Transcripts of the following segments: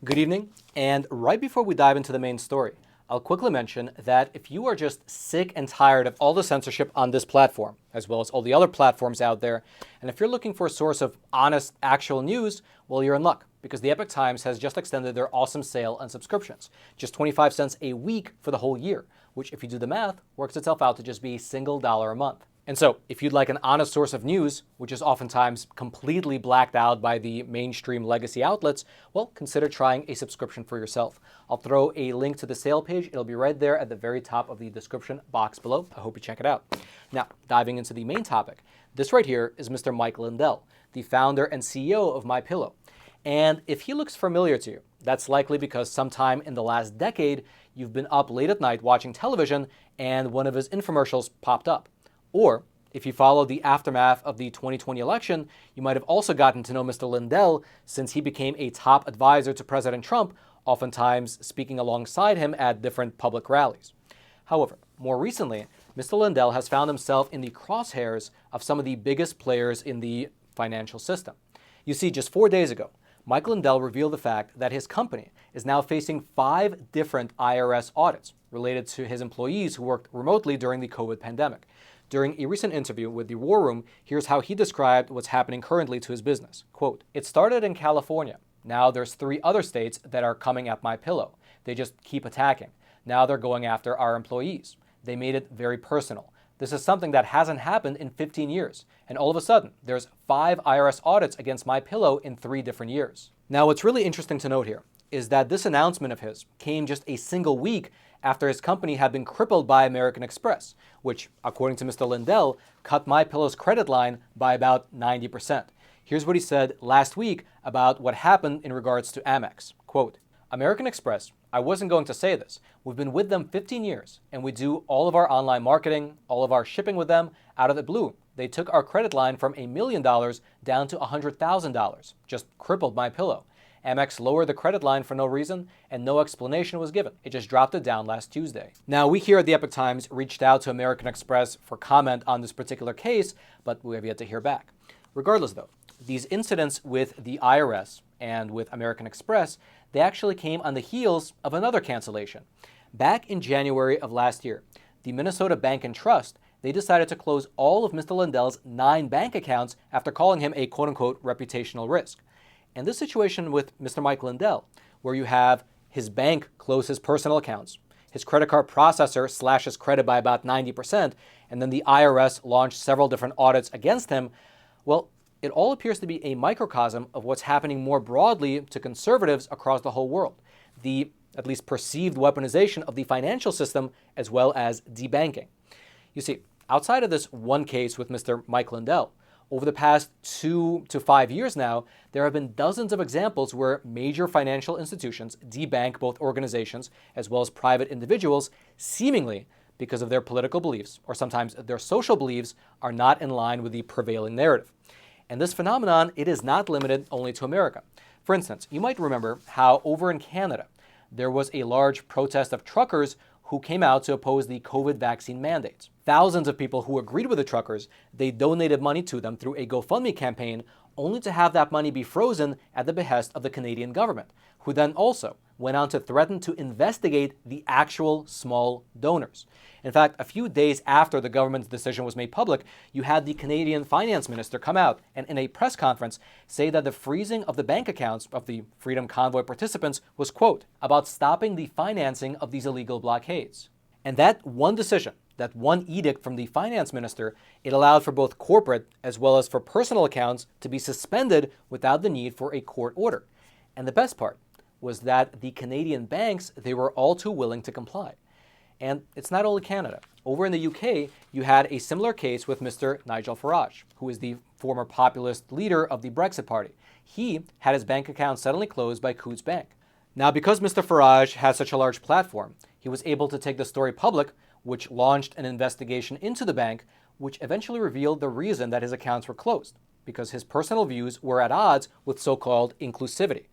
Good evening, and right before we dive into the main story, I'll quickly mention that if you are just sick and tired of all the censorship on this platform, as well as all the other platforms out there, and if you're looking for a source of honest, actual news, well, you're in luck, because the Epoch Times has just extended their awesome sale on subscriptions. Just 25 cents a week for the whole year, which, if you do the math, works itself out to just be $1 a month. And so, if you'd like an honest source of news, which is oftentimes completely blacked out by the mainstream legacy outlets, well, consider trying a subscription for yourself. I'll throw a link to the sale page. It'll be right there at the very top of the description box below. I hope you check it out. Now, diving into the main topic, this right here is Mr. Mike Lindell, the founder and CEO of MyPillow. And if he looks familiar to you, that's likely because sometime in the last decade, you've been up late at night watching television and one of his infomercials popped up. Or, if you followed the aftermath of the 2020 election, you might have also gotten to know Mr. Lindell since he became a top advisor to President Trump, oftentimes speaking alongside him at different public rallies. However, more recently, Mr. Lindell has found himself in the crosshairs of some of the biggest players in the financial system. You see, just 4 days ago, Mike Lindell revealed the fact that his company is now facing 5 different IRS audits related to his employees who worked remotely during the COVID pandemic. During a recent interview with the War Room, here's how he described what's happening currently to his business. Quote, "It started in California. Now there's 3 other states that are coming at MyPillow. They just keep attacking. Now they're going after our employees. They made it very personal. This is something that hasn't happened in 15 years. And all of a sudden, there's 5 IRS audits against MyPillow in 3 different years." Now, what's really interesting to note here is that this announcement of his came just a single week after his company had been crippled by American Express, which, according to Mr. Lindell, cut MyPillow's credit line by about 90%. Here's what he said last week about what happened in regards to Amex. Quote, "American Express, I wasn't going to say this. We've been with them 15 years, and we do all of our online marketing, all of our shipping with them out of the blue. They took our credit line from $1 million down to $100,000, just crippled MyPillow. Amex lowered the credit line for no reason, and no explanation was given. It just dropped it down last Tuesday." Now, we here at the Epoch Times reached out to American Express for comment on this particular case, but we have yet to hear back. Regardless, though, these incidents with the IRS and with American Express, they actually came on the heels of another cancellation. Back in January of last year, the Minnesota Bank and Trust, they decided to close all of Mr. Lindell's 9 bank accounts after calling him a quote-unquote reputational risk. And this situation with Mr. Mike Lindell, where you have his bank close his personal accounts, his credit card processor slash his credit by about 90%, and then the IRS launched several different audits against him, well, it all appears to be a microcosm of what's happening more broadly to conservatives across the whole world. The, at least perceived, weaponization of the financial system as well as debanking. You see, outside of this one case with Mr. Mike Lindell, over the past 2 to 5 years now, there have been dozens of examples where major financial institutions debank both organizations as well as private individuals, seemingly because of their political beliefs, or sometimes their social beliefs, are not in line with the prevailing narrative. And this phenomenon, it is not limited only to America. For instance, you might remember how over in Canada, there was a large protest of truckers who came out to oppose the COVID vaccine mandates. Thousands of people who agreed with the truckers, they donated money to them through a GoFundMe campaign, only to have that money be frozen at the behest of the Canadian government, who then also went on to threaten to investigate the actual small donors. In fact, a few days after the government's decision was made public, you had the Canadian finance minister come out and in a press conference say that the freezing of the bank accounts of the Freedom Convoy participants was, quote, about stopping the financing of these illegal blockades. And that one decision, that one edict from the finance minister, it allowed for both corporate as well as for personal accounts to be suspended without the need for a court order. And the best part was that the Canadian banks, they were all too willing to comply. And it's not only Canada. Over in the UK, you had a similar case with Mr. Nigel Farage, who is the former populist leader of the Brexit Party. He had his bank account suddenly closed by Coutts Bank. Now, because Mr. Farage has such a large platform, he was able to take the story public, which launched an investigation into the bank, which eventually revealed the reason that his accounts were closed, because his personal views were at odds with so-called inclusivity.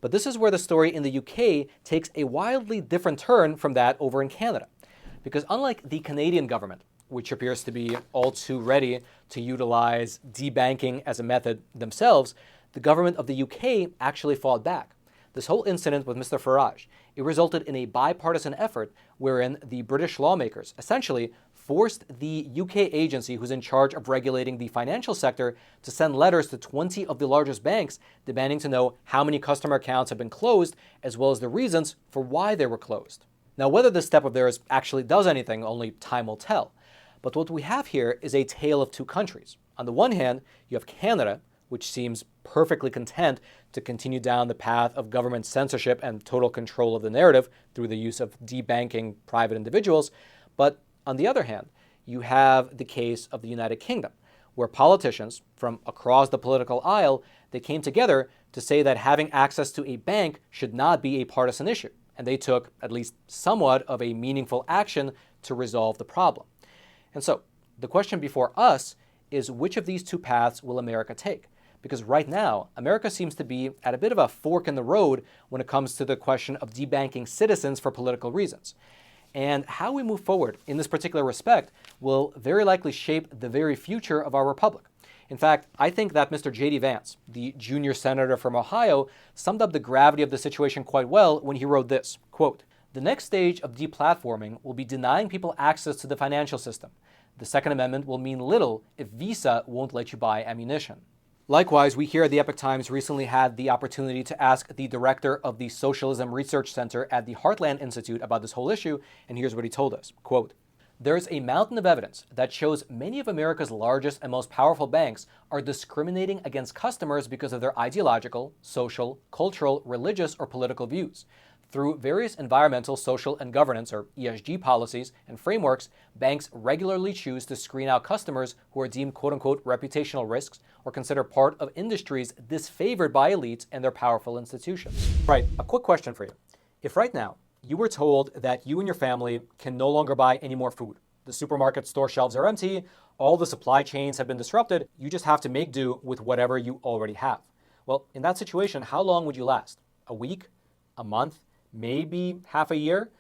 But this is where the story in the UK takes a wildly different turn from that over in Canada. Because unlike the Canadian government, which appears to be all too ready to utilize debanking as a method themselves, the government of the UK actually fought back. this whole incident with Mr. Farage, it resulted in a bipartisan effort wherein the British lawmakers essentially forced the UK agency who's in charge of regulating the financial sector to send letters to 20 of the largest banks demanding to know how many customer accounts have been closed, as well as the reasons for why they were closed. Now, whether this step of theirs actually does anything, only time will tell. But what we have here is a tale of two countries. On the one hand, you have Canada, which seems perfectly content to continue down the path of government censorship and total control of the narrative through the use of debanking private individuals. But on the other hand, you have the case of the United Kingdom, where politicians from across the political aisle, they came together to say that having access to a bank should not be a partisan issue. And they took at least somewhat of a meaningful action to resolve the problem. And so the question before us is, which of these two paths will America take? Because right now, America seems to be at a bit of a fork in the road when it comes to the question of debanking citizens for political reasons. And how we move forward in this particular respect will very likely shape the very future of our republic. In fact, I think that Mr. J.D. Vance, the junior senator from Ohio, summed up the gravity of the situation quite well when he wrote this, quote, "The next stage of deplatforming will be denying people access to the financial system. The Second Amendment will mean little if Visa won't let you buy ammunition." Likewise, we here at the Epoch Times recently had the opportunity to ask the director of the Socialism Research Center at the Heartland Institute about this whole issue, and here's what he told us, quote, "There's a mountain of evidence that shows many of America's largest and most powerful banks are discriminating against customers because of their ideological, social, cultural, religious, or political views. Through various environmental, social, and governance, or ESG policies and frameworks, banks regularly choose to screen out customers who are deemed quote-unquote reputational risks or considered part of industries disfavored by elites and their powerful institutions." Right, a quick question for you. If right now you were told that you and your family can no longer buy any more food, the supermarket store shelves are empty, all the supply chains have been disrupted, you just have to make do with whatever you already have. Well, in that situation, how long would you last? A week? A month? Maybe half a year?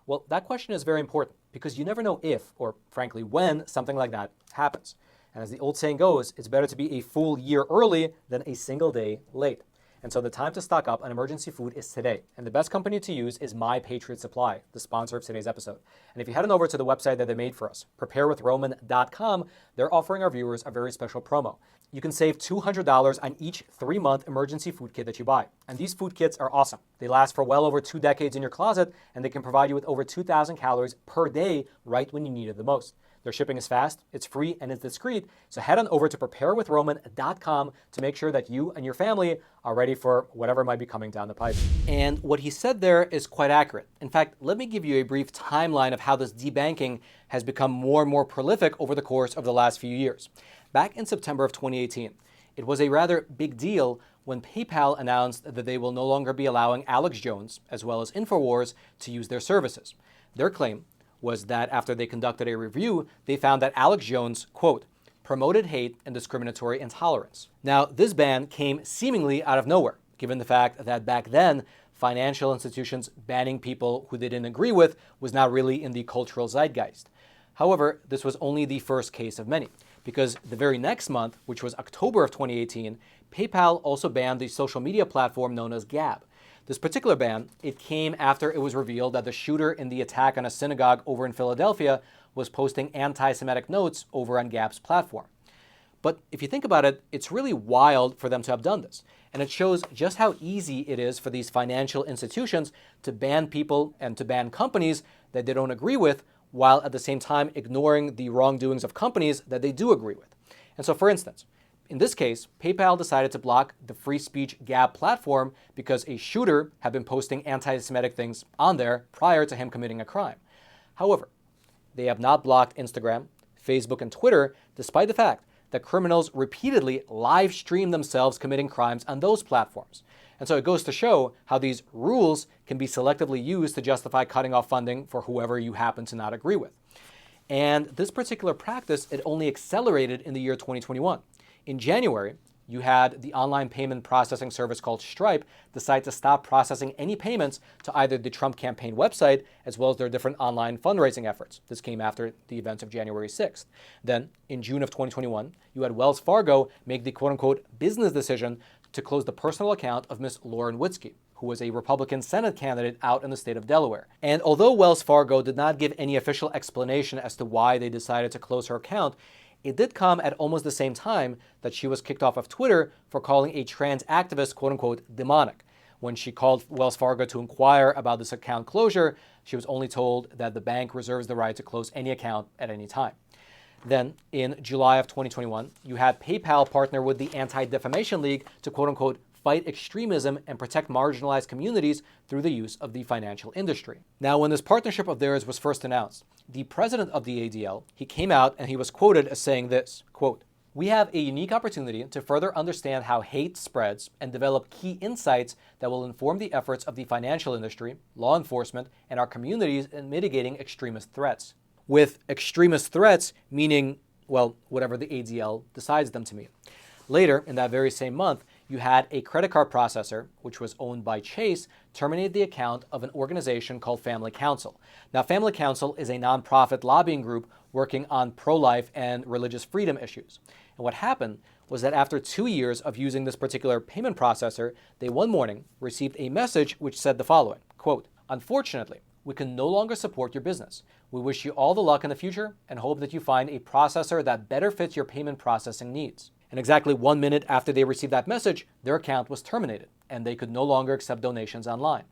Well, that question is very important because you never know if, or frankly, when something like that happens. And as the old saying goes, it's better to be a full year early than a single day late. And so the time to stock up on emergency food is today. And the best company to use is Patriot Supply, the sponsor of today's episode. And if you head on over to the website that they made for us, preparewithroman.com, they're offering our viewers a very special promo. You can save $200 on each 3-month emergency food kit that you buy. And these food kits are awesome. They last for well over 2 decades in your closet, and they can provide you with over 2,000 calories per day right when you need it the most. Their shipping is fast, it's free, and it's discreet. So head on over to preparewithroman.com to make sure that you and your family are ready for whatever might be coming down the pipe. And what he said there is quite accurate. In fact, let me give you a brief timeline of how this debanking has become more and more prolific over the course of the last few years. Back in September of 2018, it was a rather big deal when PayPal announced that they will no longer be allowing Alex Jones, as well as InfoWars, to use their services. Their claim was that after they conducted a review, they found that Alex Jones, quote, promoted hate and discriminatory intolerance. Now, this ban came seemingly out of nowhere, given the fact that back then, financial institutions banning people who they didn't agree with was not really in the cultural zeitgeist. However, this was only the first case of many, because the very next month, which was October of 2018, PayPal also banned the social media platform known as Gab. This particular ban, it came after it was revealed that the shooter in the attack on a synagogue over in Philadelphia was posting anti-Semitic notes over on Gab's platform. But if you think about it, it's really wild for them to have done this. And it shows just how easy it is for these financial institutions to ban people and to ban companies that they don't agree with, while at the same time ignoring the wrongdoings of companies that they do agree with. And so, for instance, in this case, PayPal decided to block the free speech Gab platform because a shooter had been posting anti-Semitic things on there prior to him committing a crime. However, they have not blocked Instagram, Facebook, and Twitter, despite the fact that criminals repeatedly live stream themselves committing crimes on those platforms. And so it goes to show how these rules can be selectively used to justify cutting off funding for whoever you happen to not agree with. And this particular practice, it only accelerated in the year 2021. In January, you had the online payment processing service called Stripe decide to stop processing any payments to either the Trump campaign website as well as their different online fundraising efforts. This came after the events of January 6th. Then, in June of 2021, you had Wells Fargo make the quote-unquote business decision to close the personal account of Ms. Lauren Witzke, who was a Republican Senate candidate out in the state of Delaware. And although Wells Fargo did not give any official explanation as to why they decided to close her account, it did come at almost the same time that she was kicked off of Twitter for calling a trans activist, quote-unquote, demonic. When she called Wells Fargo to inquire about this account closure, she was only told that the bank reserves the right to close any account at any time. Then, in July of 2021, you had PayPal partner with the Anti-Defamation League to, quote-unquote, fight extremism and protect marginalized communities through the use of the financial industry. Now, when this partnership of theirs was first announced, the president of the ADL, he came out and he was quoted as saying this, quote, "We have a unique opportunity to further understand how hate spreads and develop key insights that will inform the efforts of the financial industry, law enforcement, and our communities in mitigating extremist threats." With extremist threats meaning, well, whatever the ADL decides them to mean. Later, in that very same month, you had a credit card processor, which was owned by Chase, terminate the account of an organization called Family Council. Now, Family Council is a nonprofit lobbying group working on pro-life and religious freedom issues. And what happened was that after 2 years of using this particular payment processor, they one morning received a message which said the following, quote, "Unfortunately, we can no longer support your business. We wish you all the luck in the future and hope that you find a processor that better fits your payment processing needs." And exactly 1 minute after they received that message, their account was terminated and they could no longer accept donations online.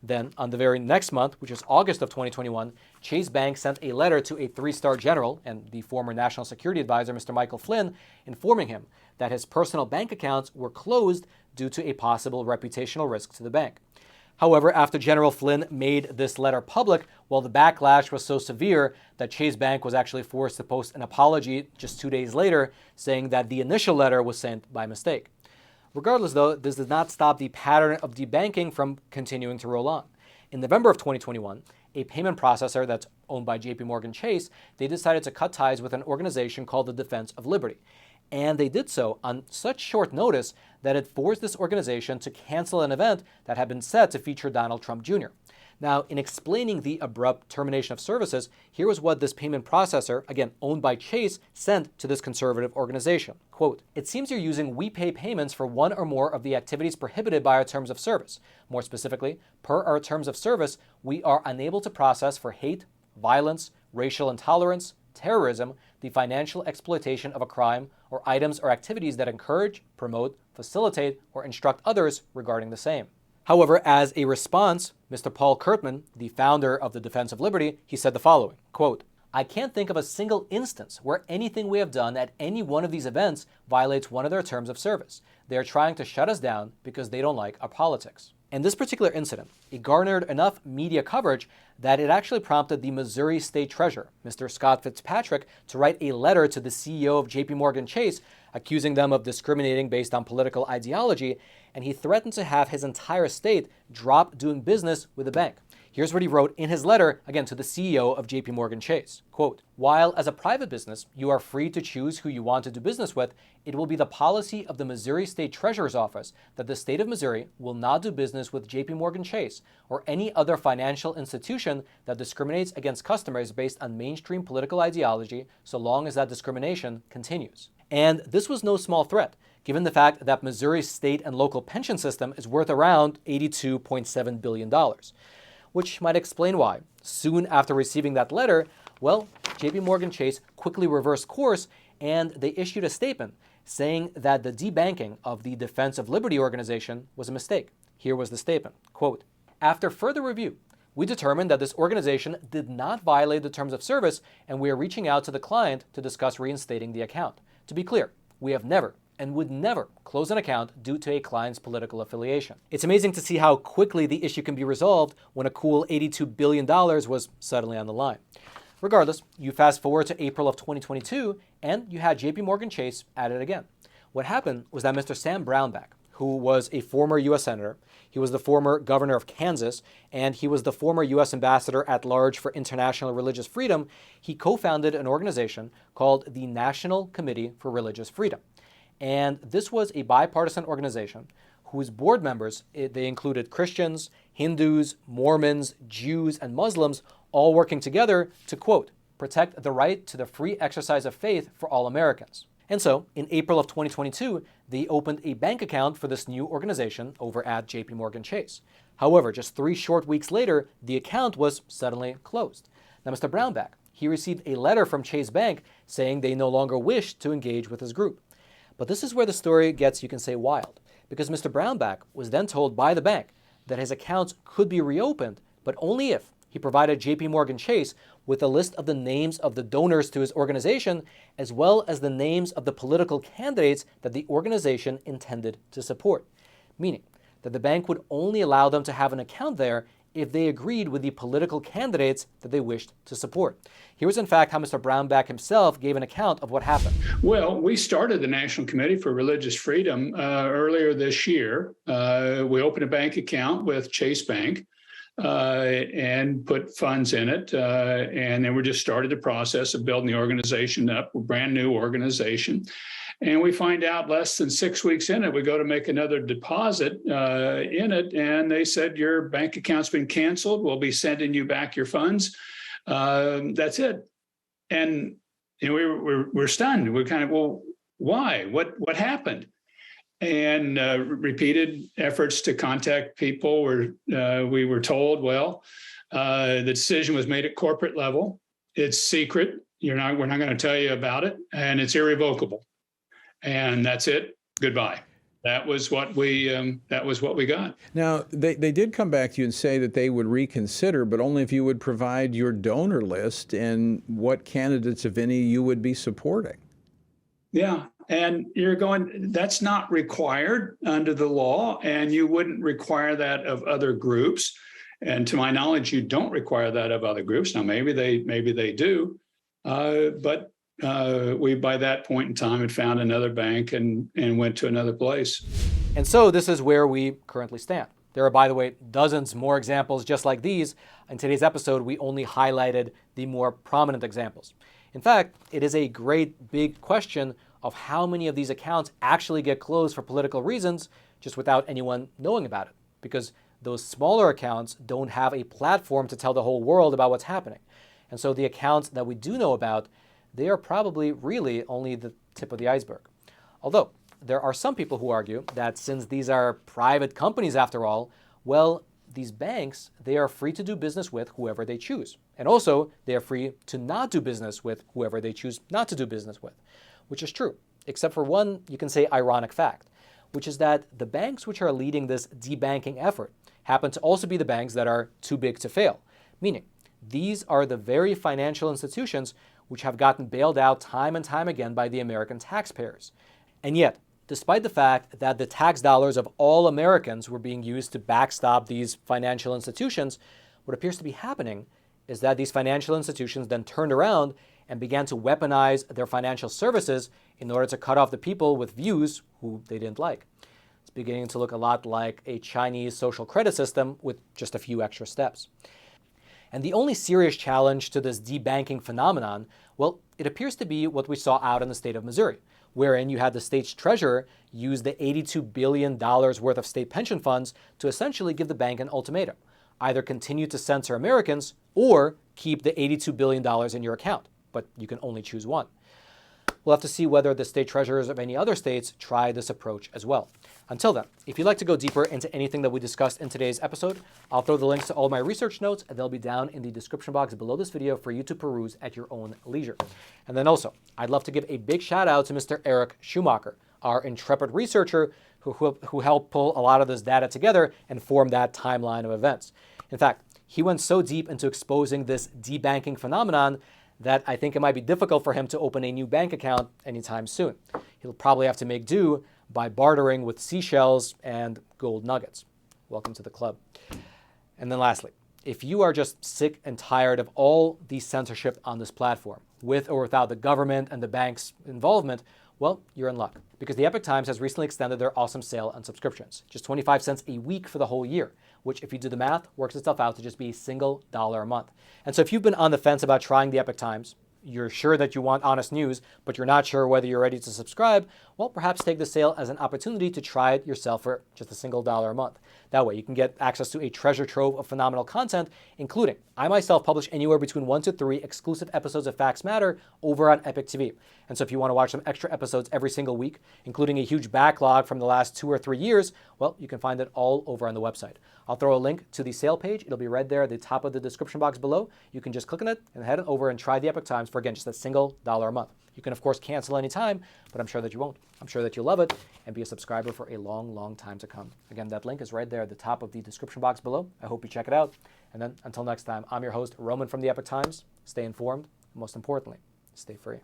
Then, on the very next month, which is August of 2021, Chase Bank sent a letter to a 3-star general and the former National Security Advisor, Mr. Michael Flynn, informing him that his personal bank accounts were closed due to a possible reputational risk to the bank. However, after General Flynn made this letter public, well, the backlash was so severe that Chase Bank was actually forced to post an apology just 2 days later, saying that the initial letter was sent by mistake. Regardless, though, this did not stop the pattern of debanking from continuing to roll on. In November of 2021, a payment processor that's owned by JP Morgan Chase, they decided to cut ties with an organization called the Defense of Liberty. And they did so on such short notice that it forced this organization to cancel an event that had been set to feature Donald Trump Jr. Now, in explaining the abrupt termination of services, here was what this payment processor, again owned by Chase, sent to this conservative organization. Quote, "It seems you're using WePay payments for one or more of the activities prohibited by our terms of service. More specifically, per our terms of service, we are unable to process for hate, violence, racial intolerance, terrorism, the financial exploitation of a crime, or items or activities that encourage, promote, facilitate, or instruct others regarding the same." However, as a response, Mr. Paul Kurtman, the founder of the Defense of Liberty, he said the following, quote, "I can't think of a single instance where anything we have done at any one of these events violates one of their terms of service. They are trying to shut us down because they don't like our politics." And this particular incident, it garnered enough media coverage that it actually prompted the Missouri State Treasurer, Mr. Scott Fitzpatrick, to write a letter to the CEO of JP Morgan Chase, accusing them of discriminating based on political ideology, and he threatened to have his entire state drop doing business with the bank. Here's what he wrote in his letter, again, to the CEO of JP Morgan Chase. Quote, "While as a private business, you are free to choose who you want to do business with, it will be the policy of the Missouri State Treasurer's Office that the state of Missouri will not do business with JP Morgan Chase or any other financial institution that discriminates against customers based on mainstream political ideology so long as that discrimination continues." And this was no small threat, given the fact that Missouri's state and local pension system is worth around $82.7 billion. Which might explain why, soon after receiving that letter, well, JP Morgan Chase quickly reversed course and they issued a statement saying that the debanking of the Defense of Liberty organization was a mistake. Here was the statement, quote, "After further review, we determined that this organization did not violate the terms of service and we are reaching out to the client to discuss reinstating the account. To be clear, we have never and would never close an account due to a client's political affiliation." It's amazing to see how quickly the issue can be resolved when a cool $82 billion was suddenly on the line. Regardless, you fast forward to April of 2022, and you had JP Morgan Chase at it again. What happened was that Mr. Sam Brownback, who was a former U.S. Senator, he was the former governor of Kansas, and he was the former U.S. Ambassador at Large for International Religious Freedom, he co-founded an organization called the National Committee for Religious Freedom. And this was a bipartisan organization whose board members, they included Christians, Hindus, Mormons, Jews, and Muslims, all working together to, quote, "protect the right to the free exercise of faith for all Americans." And so, in April of 2022, they opened a bank account for this new organization over at JP Morgan Chase. However, just 3 short weeks later, the account was suddenly closed. Now, Mr. Brownback, he received a letter from Chase Bank saying they no longer wished to engage with his group. But this is where the story gets, you can say, wild, because Mr. Brownback was then told by the bank that his accounts could be reopened, but only if he provided JP Morgan Chase with a list of the names of the donors to his organization, as well as the names of the political candidates that the organization intended to support. Meaning that the bank would only allow them to have an account there if they agreed with the political candidates that they wished to support. Here was in fact how Mr. Brownback himself gave an account of what happened. Well, we started the National Committee for Religious Freedom earlier this year. We opened a bank account with Chase Bank and put funds in it. And then we just started the process of building the organization up, a brand new organization. And we find out less than 6 weeks in it, we go to make another deposit in it. And they said, your bank account's been canceled. We'll be sending you back your funds. That's it. And we're stunned. We're kind of, well, why? What happened? And repeated efforts to contact people we were told, well, the decision was made at corporate level. It's secret. We're not going to tell you about it, and it's irrevocable. And that's it. Goodbye. That was what we got. Now, they did come back to you and say that they would reconsider, but only if you would provide your donor list and what candidates, if any, you would be supporting. Yeah. And you're going, that's not required under the law, and you wouldn't require that of other groups. And to my knowledge, you don't require that of other groups. Now, maybe they do, but we, by that point in time, had found another bank and went to another place. And so this is where we currently stand. There are, by the way, dozens more examples just like these. In today's episode, we only highlighted the more prominent examples. In fact, it is a great big question of how many of these accounts actually get closed for political reasons just without anyone knowing about it. Because those smaller accounts don't have a platform to tell the whole world about what's happening. And so the accounts that we do know about, they are probably really only the tip of the iceberg. Although there are some people who argue that since these are private companies after all, well, these banks, they are free to do business with whoever they choose. And also, they are free to not do business with whoever they choose not to do business with, which is true, except for one, you can say, ironic fact, which is that the banks which are leading this debanking effort happen to also be the banks that are too big to fail, meaning these are the very financial institutions which have gotten bailed out time and time again by the American taxpayers. And yet, despite the fact that the tax dollars of all Americans were being used to backstop these financial institutions, what appears to be happening is that these financial institutions then turned around and began to weaponize their financial services in order to cut off the people with views who they didn't like. It's beginning to look a lot like a Chinese social credit system with just a few extra steps. And the only serious challenge to this debanking phenomenon, well, it appears to be what we saw out in the state of Missouri, wherein you had the state's treasurer use the $82 billion worth of state pension funds to essentially give the bank an ultimatum. Either continue to censor Americans or keep the $82 billion in your account, but you can only choose one. We'll have to see whether the state treasurers of any other states try this approach as well. Until then, if you'd like to go deeper into anything that we discussed in today's episode, I'll throw the links to all my research notes, and they'll be down in the description box below this video for you to peruse at your own leisure. And then also, I'd love to give a big shout out to Mr. Eric Schumacher, our intrepid researcher who helped pull a lot of this data together and form that timeline of events. In fact, he went so deep into exposing this debanking phenomenon that I think it might be difficult for him to open a new bank account anytime soon. He'll probably have to make do by bartering with seashells and gold nuggets. Welcome to the club. And then lastly, if you are just sick and tired of all the censorship on this platform, with or without the government and the bank's involvement, well, you're in luck, because the Epoch Times has recently extended their awesome sale on subscriptions. Just 25 cents a week for the whole year, which, if you do the math, works itself out to just be $1 a month. And so if you've been on the fence about trying the Epoch Times, you're sure that you want honest news, but you're not sure whether you're ready to subscribe, well, perhaps take the sale as an opportunity to try it yourself for just a single $1 a month. That way you can get access to a treasure trove of phenomenal content, including I myself publish anywhere between 1 to 3 exclusive episodes of Facts Matter over on Epoch TV. And so if you want to watch some extra episodes every single week, including a huge backlog from the last 2 or 3 years, well, you can find it all over on the website. I'll throw a link to the sale page. It'll be right there at the top of the description box below. You can just click on it and head over and try the Epoch Times for, again, just a single $1 a month. You can, of course, cancel anytime, but I'm sure that you won't. I'm sure that you'll love it and be a subscriber for a long, long time to come. Again, that link is right there at the top of the description box below. I hope you check it out. And then until next time, I'm your host, Roman from the Epoch Times. Stay informed, and most importantly, stay free.